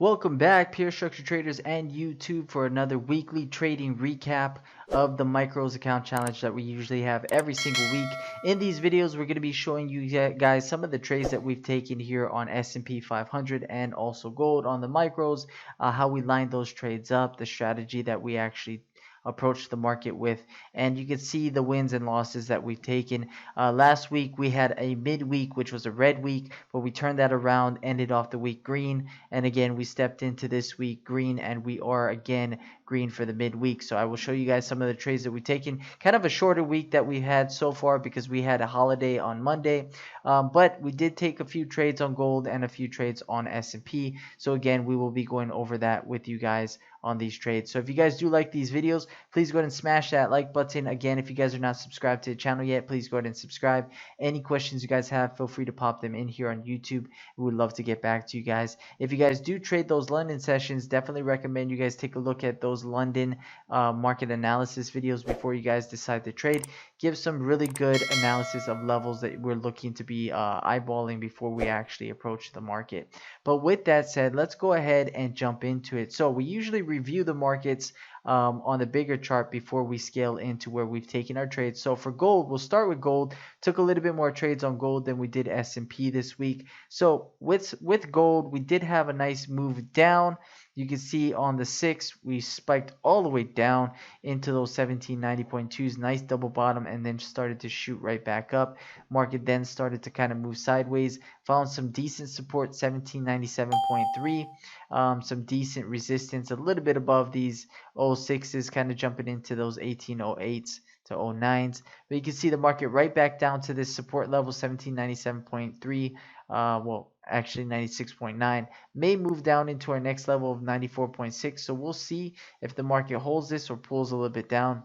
Welcome back, Pure Structure Traders and YouTube, for another weekly trading recap of the Micros Account Challenge that we usually have every single week. In these videos, we're going to be showing you guys some of the trades that we've taken here on S&P 500 and also gold on the Micros, how we line those trades up, the strategy that we actually approach the market with, and you can see the wins and losses that we've taken. Last week we had a midweek, which was a red week, but we turned that around, ended off the week green, and again we stepped into this week green, and we are again green for the midweek. So I will show you guys some of the trades that we've taken. Kind of a shorter week that we've had so far because we had a holiday on Monday, but we did take a few trades on gold and a few trades on S&P. So again, we will be going over that with you guys on these trades. So if you guys do like these videos, please go ahead and smash that like button. Again, if you guys are not subscribed to the channel yet, please go ahead and subscribe. Any questions you guys have, feel free to pop them in here on YouTube. We would love to get back to you guys. If you guys do trade those London sessions, definitely recommend you guys take a look at those London market analysis videos before you guys decide to trade. Give some really good analysis of levels that we're looking to be eyeballing before we actually approach the market. But with that said, let's go ahead and jump into it. So we usually review the markets on the bigger chart before we scale into where we've taken our trades. So for gold, we'll start with gold. Took a little bit more trades on gold than we did S&P this week. So with gold, we did have a nice move down. You can see on the 6th, we spiked all the way down into those 1790.2s, nice double bottom, and then started to shoot right back up. Market then started to kind of move sideways, found some decent support, 1797.3, some decent resistance, a little bit above these 06s, kind of jumping into those 1808s to 09s. But you can see the market right back down to this support level, 1797.3. Well, actually 96.9, may move down into our next level of 94.6. So we'll see if the market holds this or pulls a little bit down.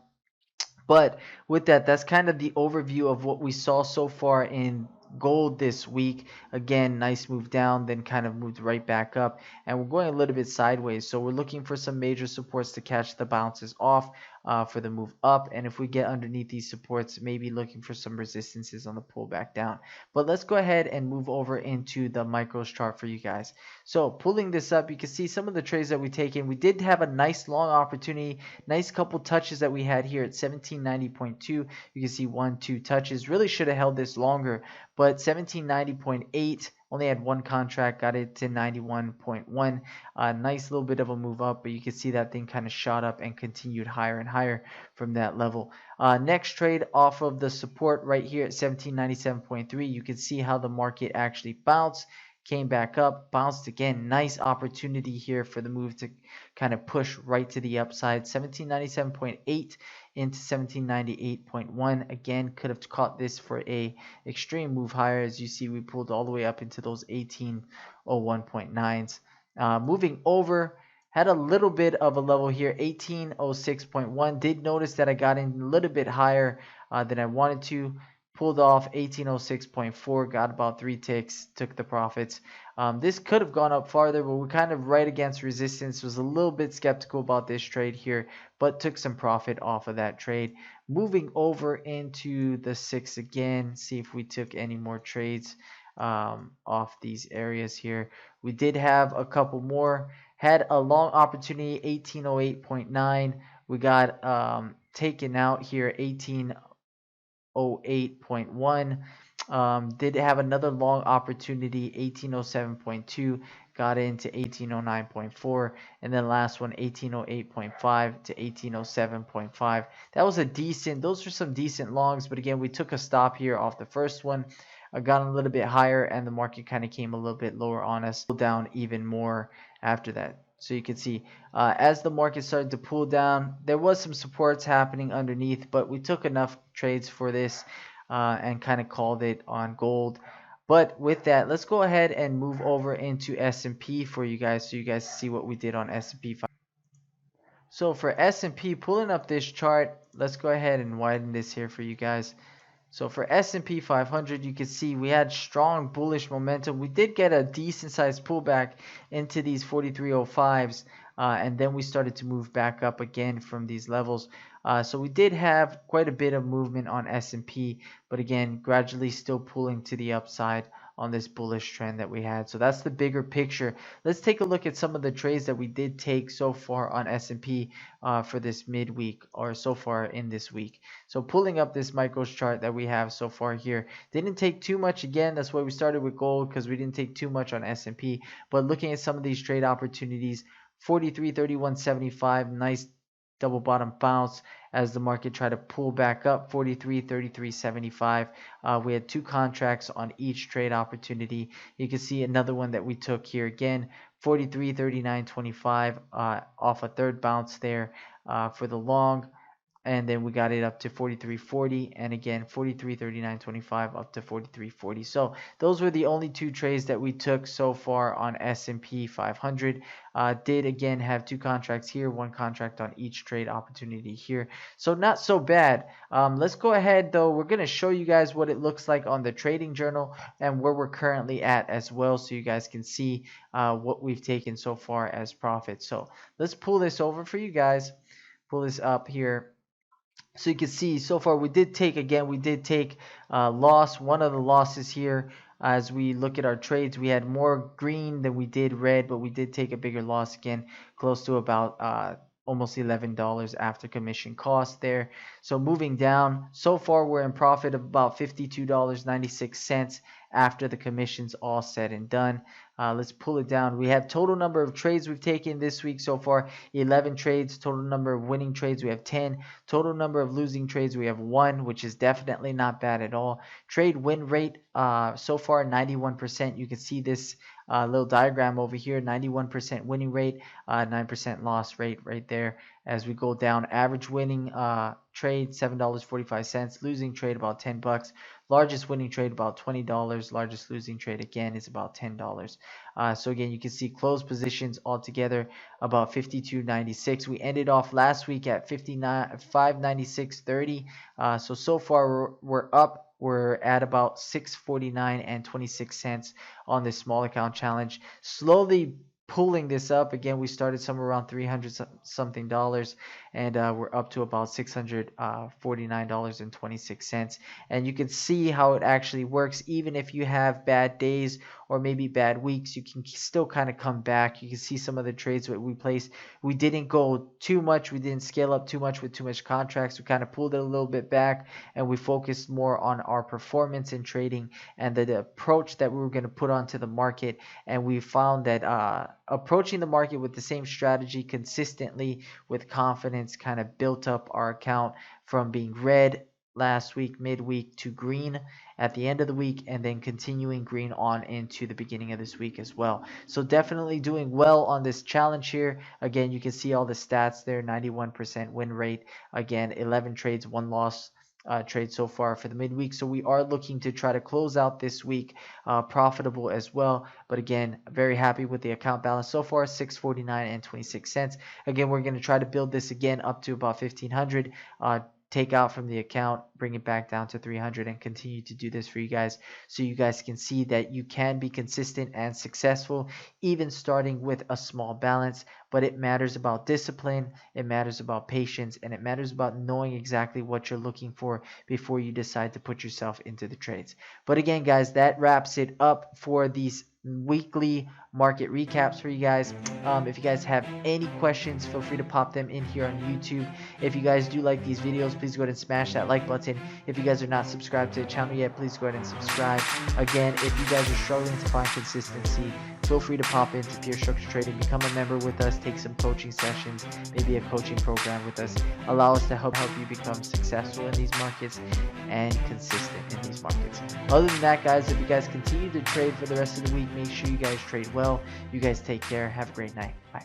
But with that, that's kind of the overview of what we saw so far in gold this week. Again, nice move down, then kind of moved right back up, and we're going a little bit sideways. So we're looking for some major supports to catch the bounces off for the move up, and if we get underneath these supports, maybe looking for some resistances on the pullback down. But let's go ahead and move over into the micros chart for you guys. So pulling this up, you can see some of the trades that we taken. We did have a nice long opportunity, nice couple touches that we had here at 1790.2. You can see 1-2 touches. Really should have held this longer, but 1790.8, only had one contract, got it to 91.1. Nice little bit of a move up, but you can see that thing kind of shot up and continued higher and higher from that level. Next trade off of the support right here at 1797.3, you can see how the market actually bounced, came back up, bounced again. Nice opportunity here for the move to kind of push right to the upside. 1797.8 into 1798.1. Again, could have caught this for a extreme move higher. As you see, we pulled all the way up into those 1801.9s. Moving over, had a little bit of a level here, 1806.1. Did notice that I got in a little bit higher than I wanted to. Pulled off 1806.4, got about 3 ticks, took the profits. This could have gone up farther, but we're kind of right against resistance. Was a little bit skeptical about this trade here, but took some profit off of that trade. Moving over into the 6 again, see if we took any more trades off these areas here. We did have a couple more. Had a long opportunity, 1808.9. We got taken out here, 1808.1. Did have another long opportunity, 1807.2, got into 1809.4, and then last one, 1808.5 to 1807.5. That was a decent, those are some decent longs, but again, we took a stop here off the first one. Got a little bit higher, and the market kind of came a little bit lower on us, pulled down even more after that. So you can see as the market started to pull down, there was some supports happening underneath, but we took enough trades for this and kind of called it on gold. But with that, let's go ahead and move over into S&P for you guys, so you guys see what we did on S&P. So for S&P, pulling up this chart, let's go ahead and widen this here for you guys. So for S&P 500, you can see we had strong bullish momentum. We did get a decent sized pullback into these 4305s, and then we started to move back up again from these levels. So we did have quite a bit of movement on S&P, but again, gradually still pulling to the upside on this bullish trend that we had. So that's the bigger picture. Let's take a look at some of the trades that we did take so far on S&P for this midweek, or so far in this week. So pulling up this micros chart that we have so far here, didn't take too much. Again, that's why we started with gold, because we didn't take too much on S&P. But looking at some of these trade opportunities, 43.3175, nice double bottom bounce as the market tried to pull back up. 43.3375. We had 2 contracts on each trade opportunity. You can see another one that we took here again, 43.3925, off a third bounce there for the long. And then we got it up to 43.40, and again 43.3925 up to 43.40. So those were the only 2 trades that we took so far on S&P 500. Did again have 2 contracts here, 1 contract on each trade opportunity here. So not so bad. Let's go ahead though. We're going to show you guys what it looks like on the trading journal and where we're currently at as well, so you guys can see what we've taken so far as profit. So let's pull this over for you guys. Pull this up here. So you can see so far we did take loss. One of the losses here, as we look at our trades, we had more green than we did red, but we did take a bigger loss again, close to about almost $11 after commission cost there. So moving down, so far we're in profit of about $52.96 after the commission's all said and done. Let's pull it down. We have total number of trades we've taken this week so far, 11 trades. Total number of winning trades, we have 10. Total number of losing trades, we have 1, which is definitely not bad at all. Trade win rate, so far 91%. You can see this little diagram over here, 91% winning rate, 9% loss rate right there. As we go down, average winning trade $7.45, losing trade about $10, largest winning trade about $20, largest losing trade again is about $10. So again, you can see closed positions altogether about 52.96. We ended off last week at 596.30. So far we're up. We're at about 649 and 26 cents on this small account challenge. Slowly pulling this up. Again, we started somewhere around 300 something dollars, and we're up to about $649.26. And you can see how it actually works. Even if you have bad days or maybe bad weeks, you can still kind of come back. You can see some of the trades that we placed. We didn't go too much. We didn't scale up too much with too much contracts. We kind of pulled it a little bit back, and we focused more on our performance in trading and the approach that we were going to put onto the market. And we found that approaching the market with the same strategy consistently with confidence kind of built up our account from being red last week midweek to green at the end of the week, and then continuing green on into the beginning of this week as well. So definitely doing well on this challenge here. Again, you can see all the stats there. 91% win rate, again 11 trades, 1 loss trade so far for the midweek. So we are looking to try to close out this week profitable as well. But again, very happy with the account balance so far, $649 and 26 cents. Again, we're going to try to build this again up to about 1,500. Take out from the account, bring it back down to 300, and continue to do this for you guys, so you guys can see that you can be consistent and successful even starting with a small balance. But it matters about discipline, it matters about patience, and it matters about knowing exactly what you're looking for before you decide to put yourself into the trades. But again, guys, that wraps it up for these weekly market recaps for you guys. If you guys have any questions, feel free to pop them in here on YouTube. If you guys do like these videos, please go ahead and smash that like button. If you guys are not subscribed to the channel yet, please go ahead and subscribe. Again, if you guys are struggling to find consistency, feel free to pop into Pure Structure Trading, become a member with us, take some coaching sessions, maybe a coaching program with us. Allow us to help you become successful in these markets and consistent in these markets. Other than that, guys, if you guys continue to trade for the rest of the week, make sure you guys trade well. You guys take care. Have a great night. Bye.